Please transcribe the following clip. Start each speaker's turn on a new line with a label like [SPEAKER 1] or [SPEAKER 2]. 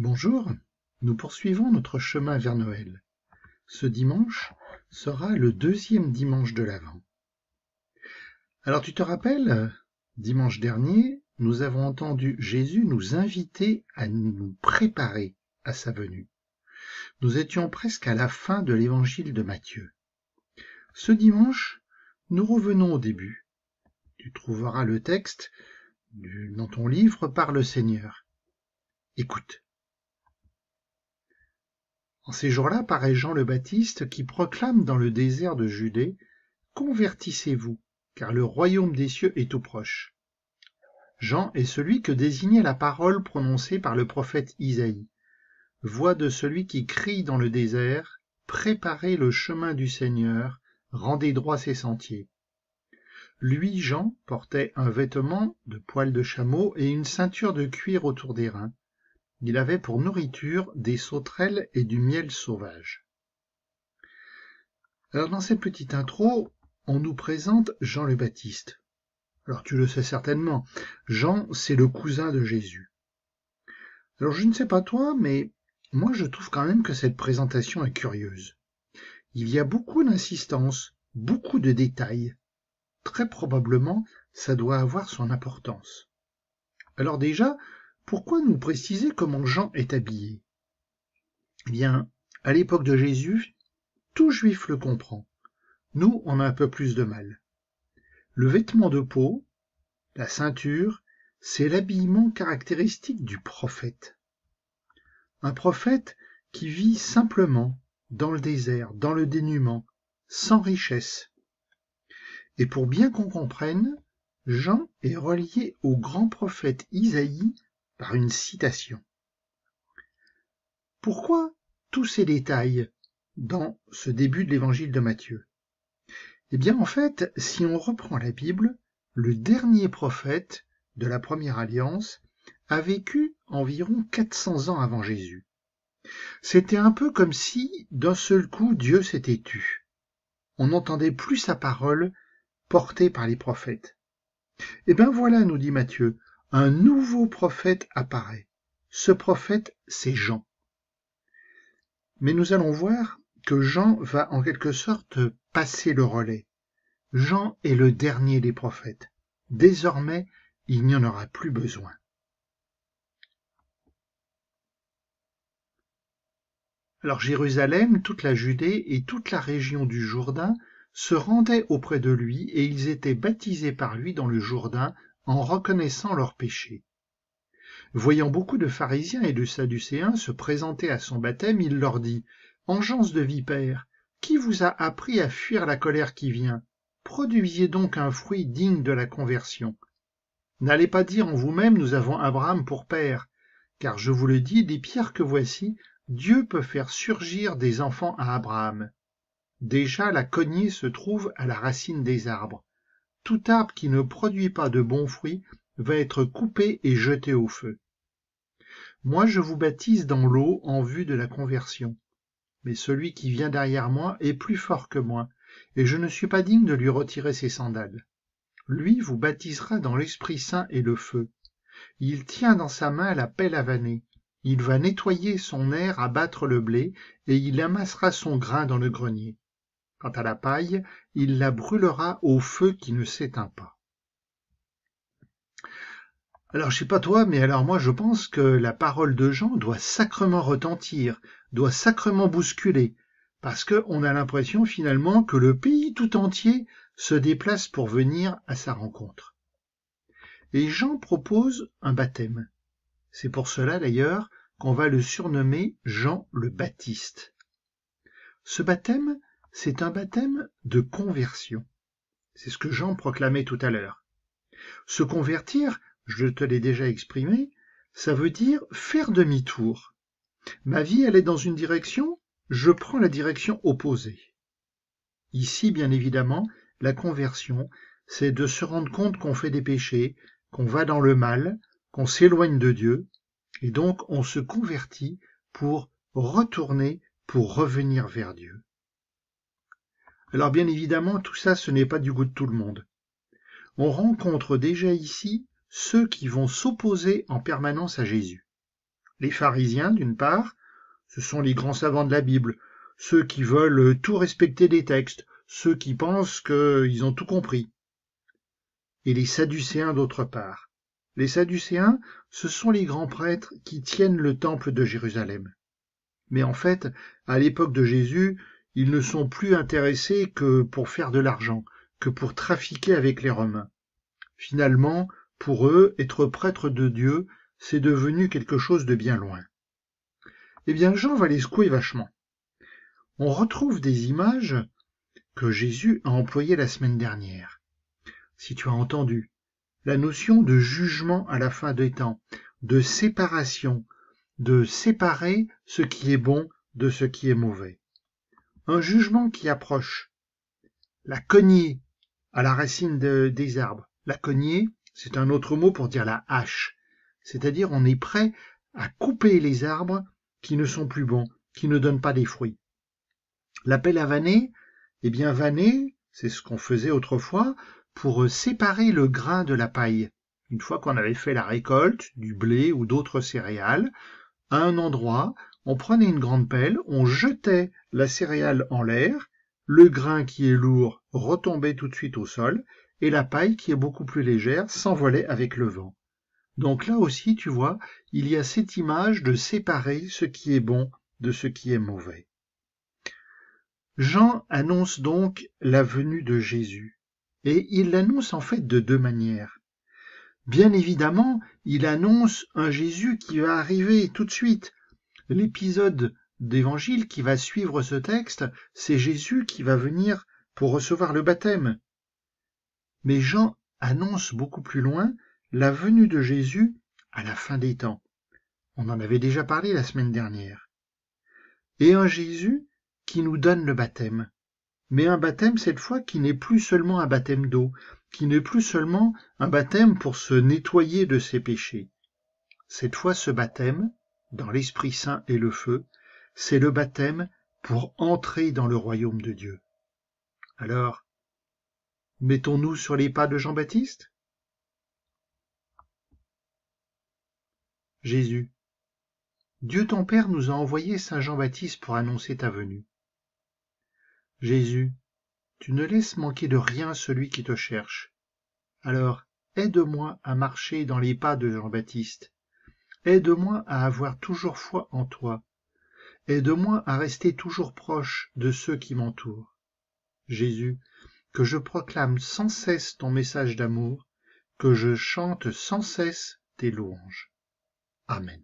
[SPEAKER 1] Bonjour, nous poursuivons notre chemin vers Noël. Ce dimanche sera le deuxième dimanche de l'Avent. Alors tu te rappelles, dimanche dernier, nous avons entendu Jésus nous inviter à nous préparer à sa venue. Nous étions presque à la fin de l'évangile de Matthieu. Ce dimanche, nous revenons au début. Tu trouveras le texte dans ton livre par le Seigneur. Écoute. En ces jours-là paraît Jean le Baptiste qui proclame dans le désert de Judée « Convertissez-vous, car le royaume des cieux est tout proche ». Jean est celui que désignait la parole prononcée par le prophète Isaïe. Voix de celui qui crie dans le désert « Préparez le chemin du Seigneur, rendez droits ses sentiers ». Lui, Jean, portait un vêtement de poil de chameau et une ceinture de cuir autour des reins. Il avait pour nourriture des sauterelles et du miel sauvage. Alors dans cette petite intro, on nous présente Jean le Baptiste. Alors tu le sais certainement, Jean c'est le cousin de Jésus. Alors je ne sais pas toi, mais moi je trouve quand même que cette présentation est curieuse. Il y a beaucoup d'insistance, beaucoup de détails. Très probablement, ça doit avoir son importance. Alors déjà, pourquoi nous préciser comment Jean est habillé? Eh bien, à l'époque de Jésus, tout juif le comprend. Nous, on a un peu plus de mal. Le vêtement de peau, la ceinture, c'est l'habillement caractéristique du prophète. Un prophète qui vit simplement, dans le désert, dans le dénuement, sans richesse. Et pour bien qu'on comprenne, Jean est relié au grand prophète Isaïe par une citation. Pourquoi tous ces détails dans ce début de l'évangile de Matthieu? Eh bien en fait, si on reprend la Bible, le dernier prophète de la première alliance a vécu environ 400 ans avant Jésus. C'était un peu comme si d'un seul coup Dieu s'était tu. On n'entendait plus sa parole portée par les prophètes. Eh bien voilà, nous dit Matthieu, un nouveau prophète apparaît. Ce prophète, c'est Jean. Mais nous allons voir que Jean va en quelque sorte passer le relais. Jean est le dernier des prophètes. Désormais, il n'y en aura plus besoin. Alors Jérusalem, toute la Judée et toute la région du Jourdain se rendaient auprès de lui et ils étaient baptisés par lui dans le Jourdain en reconnaissant leurs péchés. Voyant beaucoup de pharisiens et de sadducéens se présenter à son baptême, il leur dit « Engeance de vipères, qui vous a appris à fuir la colère qui vient? Produisez donc un fruit digne de la conversion. N'allez pas dire en vous-même « Nous avons Abraham pour père », car je vous le dis, des pierres que voici, Dieu peut faire surgir des enfants à Abraham. Déjà la cognée se trouve à la racine des arbres. Tout arbre qui ne produit pas de bons fruits va être coupé et jeté au feu. Moi je vous baptise dans l'eau en vue de la conversion. Mais celui qui vient derrière moi est plus fort que moi, et je ne suis pas digne de lui retirer ses sandales. Lui vous baptisera dans l'Esprit Saint et le feu. Il tient dans sa main la pelle à vanner. Il va nettoyer son aire à battre le blé, et il amassera son grain dans le grenier. Quant à la paille, il la brûlera au feu qui ne s'éteint pas. Alors je sais pas toi, mais alors moi je pense que la parole de Jean doit sacrement retentir, doit sacrement bousculer, parce qu'on a l'impression finalement que le pays tout entier se déplace pour venir à sa rencontre. Et Jean propose un baptême. C'est pour cela d'ailleurs qu'on va le surnommer Jean le Baptiste. Ce baptême, c'est un baptême de conversion. C'est ce que Jean proclamait tout à l'heure. Se convertir, je te l'ai déjà exprimé, ça veut dire faire demi-tour. Ma vie, elle est dans une direction, je prends la direction opposée. Ici, bien évidemment, la conversion, c'est de se rendre compte qu'on fait des péchés, qu'on va dans le mal, qu'on s'éloigne de Dieu, et donc on se convertit pour retourner, pour revenir vers Dieu. Alors bien évidemment, tout ça, ce n'est pas du goût de tout le monde. On rencontre déjà ici ceux qui vont s'opposer en permanence à Jésus. Les pharisiens, d'une part, ce sont les grands savants de la Bible, ceux qui veulent tout respecter des textes, ceux qui pensent qu'ils ont tout compris. Et les sadducéens, d'autre part. Les sadducéens, ce sont les grands prêtres qui tiennent le temple de Jérusalem. Mais en fait, à l'époque de Jésus, ils ne sont plus intéressés que pour faire de l'argent, que pour trafiquer avec les Romains. Finalement, pour eux, être prêtre de Dieu, c'est devenu quelque chose de bien loin. Eh bien, Jean va les secouer vachement. On retrouve des images que Jésus a employées la semaine dernière. Si tu as entendu, la notion de jugement à la fin des temps, de séparation, de séparer ce qui est bon de ce qui est mauvais. Un jugement qui approche. La cognée à la racine des arbres. La cognée, c'est un autre mot pour dire la hache. C'est-à-dire on est prêt à couper les arbres qui ne sont plus bons, qui ne donnent pas des fruits. La pelle à vanner, eh bien vanner, c'est ce qu'on faisait autrefois pour séparer le grain de la paille. Une fois qu'on avait fait la récolte du blé ou d'autres céréales, à un endroit, on prenait une grande pelle, on jetait la céréale en l'air, le grain qui est lourd retombait tout de suite au sol, et la paille qui est beaucoup plus légère s'envolait avec le vent. Donc là aussi, tu vois, il y a cette image de séparer ce qui est bon de ce qui est mauvais. Jean annonce donc la venue de Jésus, et il l'annonce en fait de deux manières. Bien évidemment, il annonce un Jésus qui va arriver tout de suite. L'épisode d'évangile qui va suivre ce texte, c'est Jésus qui va venir pour recevoir le baptême. Mais Jean annonce beaucoup plus loin la venue de Jésus à la fin des temps. On en avait déjà parlé la semaine dernière. Et un Jésus qui nous donne le baptême. Mais un baptême cette fois qui n'est plus seulement un baptême d'eau, qui n'est plus seulement un baptême pour se nettoyer de ses péchés. Cette fois ce baptême, dans l'Esprit Saint et le feu, c'est le baptême pour entrer dans le royaume de Dieu. Alors, mettons-nous sur les pas de Jean-Baptiste ? Jésus, Dieu ton Père nous a envoyé Saint Jean-Baptiste pour annoncer ta venue. Jésus, tu ne laisses manquer de rien celui qui te cherche. Alors, aide-moi à marcher dans les pas de Jean-Baptiste. Aide-moi à avoir toujours foi en toi. Aide-moi à rester toujours proche de ceux qui m'entourent. Jésus, que je proclame sans cesse ton message d'amour, que je chante sans cesse tes louanges. Amen.